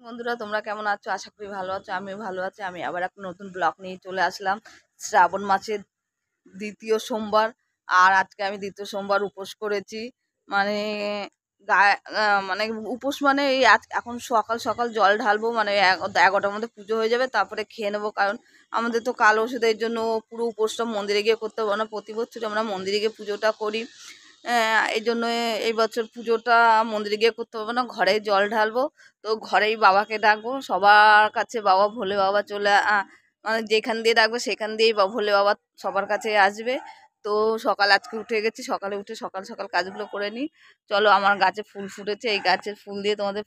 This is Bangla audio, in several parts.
বন্ধুরা, তোমরা কেমন আছো? আশা করি ভালো আছো। আমিও ভালো আছি। আমি আবার একটা নতুন ব্লগ নিয়ে চলে আসলাম। শ্রাবণ মাসের দ্বিতীয় সোমবার। আর আজকে আমি দ্বিতীয় সোমবার উপোস করেছি। মানে গায়ে মানে উপোস মানে এই আজ এখন সকাল সকাল জল ঢালবো, মানে 11টার মধ্যে পুজো হয়ে যাবে, তারপরে খেয়ে নেবো। কারণ আমাদের তো কাল ওষুধের জন্য পুরো উপোসটা মন্দিরে গিয়ে করতে হবে না। প্রতি বছর আমরা মন্দিরে গিয়ে পুজোটা করি। এই জন্য এই বছর পুজোটা মন্দিরে গিয়ে করতে হবে না, ঘরেই জল ঢালবো। তো ঘরেই বাবাকে ডাকবো। সবার কাছে বাবা ভোলে বাবা মানে যেখান দিয়ে ডাকবে সেখান দিয়েই ভোলে বাবা সবার কাছে আসবে। তো সকাল আজকে উঠে গেছি, সকালে উঠে সকাল সকাল কাজগুলো করে নিই। চলো, আমার গাছে ফুল ফুটেছে, এই গাছের ফুল দিয়ে তোমাদের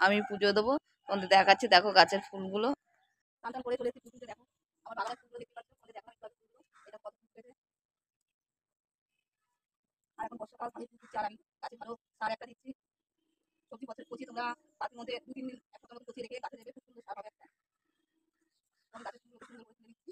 আমি পুজো দেবো। তোমাদের দেখাচ্ছি, দেখো গাছের ফুলগুলো টান করে চলেছি পুজোতে। দেখো আমার বাগানের ফুলগুলো দেখতে পাচ্ছ, তোমাদের দেখো একটু ফুলগুলো, এটা কত ফুটেছে। আর এখন বর্ষাকাল, আমি ফুল দিচ্ছি, আর আমি গাছে ভালো সার একটা দিচ্ছি। সবজি বছর পচিয়ে তোমরা তার মধ্যে 2-3 দিন এক সপ্তাহ মতো পচিয়ে রেখে গাছে দেবে, খুব সুন্দর সার হবে একটা। আমি গাছের ফুলগুলো সুন্দর করে তুলে দিচ্ছি।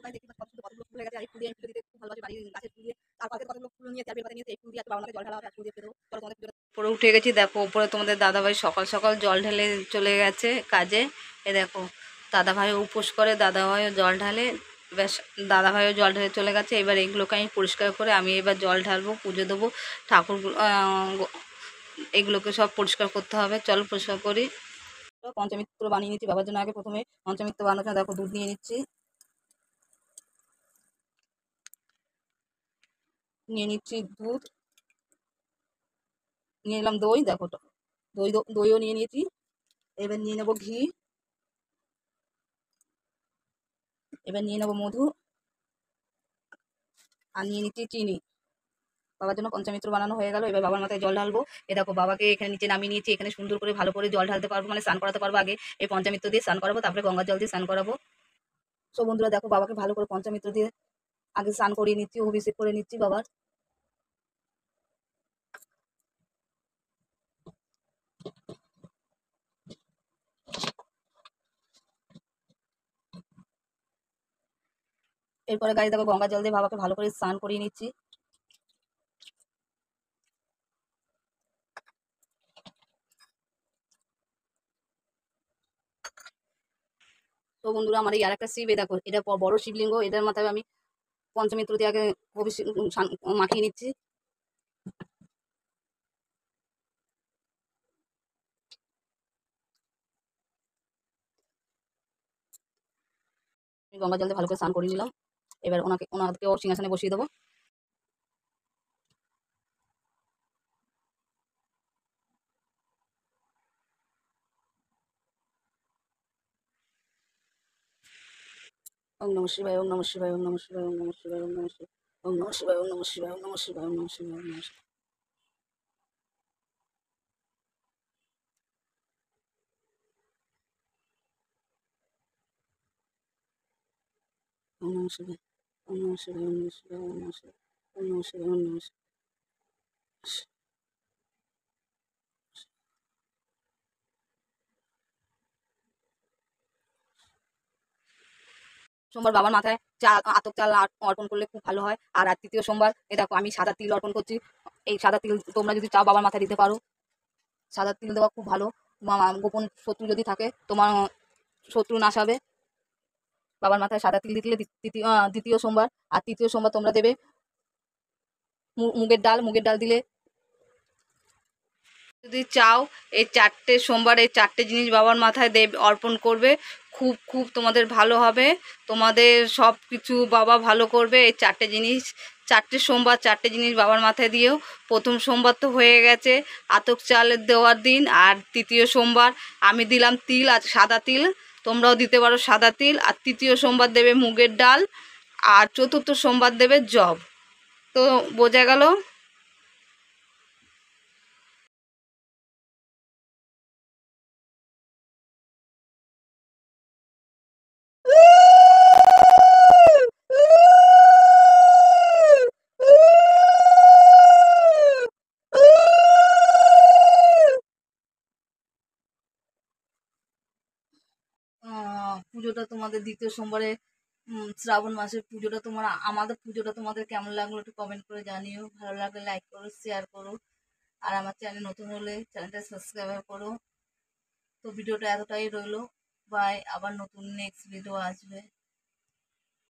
তাই দেখতে পাচ্ছি কত সুন্দর কতগুলো ফুল হয়ে গেছে। আর এই ফুল দিয়ে আমি পুজো দিতে খুব ভালোবাসি। বাড়ির গাছের ফুল দিয়ে তার পাশে কতগুলো ফুল নিয়ে চারবে পাতা নিয়ে এই ফুল দিয়ে বাবা মাকে জল ঢালা হবে, আর ফুল দিয়ে দেবো। চলো তোমাদের পুজোটা উপরে উঠে গেছি। দেখো উপরে তোমাদের দাদাভাই সকাল সকাল জল ঢেলে চলে গেছে কাজে। এ দেখো, দাদাভাই উপোস করে, দাদাভাইও জল ঢালে। ব্যাস, দাদাভাইও জল ঢেলে চলে গেছে। এবার এইগুলোকে আমি পরিষ্কার করে আমি এবার জল ঢালবো, পুজো দেবো। ঠাকুরগুলো এগুলোকে সব পরিষ্কার করতে হবে। চলো পরিষ্কার করি। পঞ্চামৃত বানিয়ে নিচ্ছি বাবার জন্য। আগে প্রথমে পঞ্চামৃত বানানোর জন্য দেখো দুধ নিয়ে নিচ্ছি, নিয়ে নিচ্ছি দুধ, নিয়ে নিলাম দই। দেখো তো দইও নিয়ে নিয়েছি। এবার নিয়ে নেবো ঘি, এবার নিয়ে নেবো মধু, আর নিয়ে নিচ্ছি চিনি। বাবার জন্য পঞ্চামৃত বানানো হয়ে গেল। এবার বাবার মাথায় জল ঢালবো। এ দেখো, বাবাকে এখানে নিচে নামিয়ে নিয়েছি। এখানে সুন্দর করে ভালো করে জল ঢালতে পারবো, মানে স্নান করাতে পারবো। আগে এই পঞ্চামৃত দিয়ে স্নান করাবো, তারপরে গঙ্গার জল দিয়ে স্নান করাবো। সো বন্ধুরা দেখো, বাবাকে ভালো করে পঞ্চামৃত দিয়ে আগে স্নান করিয়ে নিচ্ছি, অভিষেক করে নিচ্ছি বাবার। এরপরে গায়ে দেখো গঙ্গার জল দিয়ে বাবাকে ভালো করে স্নান করিয়ে নিচ্ছি। তো বন্ধুরা, আমার এই আর একটা শিব, দেখো এটা বড় শিবলিঙ্গ। এটার মাথায় আমি পঞ্চমিত্র দিয়ে আগে মাখিয়ে নিচ্ছি। গঙ্গা জল দিয়ে ভালো করে স্নান করে নিলাম। এবার ওনাকে ওর সিংহাসনে বসিয়ে দেবো। ওম নমঃ শিবায়, ওম নমঃ শিবায়, ওম নমঃ শিবায়, ওম নমঃ শিবায়, ওম নমঃ শিবায়, ওম নমঃ শিবায়, ওম নমঃ শিবায়, ওম নমঃ শিবায়, ওম নমঃ শিবায়, ওম নমঃ শিবায়। ওম নমঃ শিবায়, ওম নমঃ শিবায়, ওম নমঃ শিবায়, ওম নমঃ শিবায়, ওম নমঃ শিবায়, ওম নমঃ শিবায়। সোমবার বাবার মাথায় আতপ চাল অর্পণ করলে খুব ভালো হয়। আর তৃতীয় সোমবার এ দেখো, আমি সাদা তিল অর্পণ করছি। এই সাদা তিল তোমরা যদি চাও বাবার মাথায় দিতে পারো। সাদা তিল দেওয়া খুব ভালো। গোপন শত্রু যদি থাকে, তোমার শত্রু নাশ হবে। বাবার মাথায় সাদা তিল দিলে দ্বিতীয় সোমবার। আর তৃতীয় সোমবার তোমরা দেবে মুগের ডাল দিলে। যদি চাও এই 4টে সোমবার এই 4টে জিনিস বাবার মাথায় অর্পণ করবে, খুব খুব তোমাদের ভালো হবে। তোমাদের সব কিছু বাবা ভালো করবে। এই 4টে জিনিস, 4টে সোমবার 4টে জিনিস বাবার মাথায় দিয়েও। প্রথম সোমবার তো হয়ে গেছে আতপ চালের দেওয়ার দিন। আর তৃতীয় সোমবার আমি দিলাম তিল, আর সাদা তিল। তোমরাও দিতে পারো সাদা তিল। আর তৃতীয় সোমবার দেবে মুগের ডাল। আর চতুর্থ সোমবার দেবে জব। তো বোঝা গেল। পুজোটা তোমাদের দ্বিতীয় সোমবারে শ্রাবণ মাসের পুজোটা আমাদের পুজোটা তোমাদের কেমন লাগলো একটু কমেন্ট করে জানিও। ভালো লাগলে লাইক করো, শেয়ার করো, আর আমার চ্যানেল নতুন হলে চ্যানেলটা সাবস্ক্রাইব করো। তো ভিডিওটা এতটাই রইলো, বাই। আবার নতুন নেক্সট ভিডিও আসবে।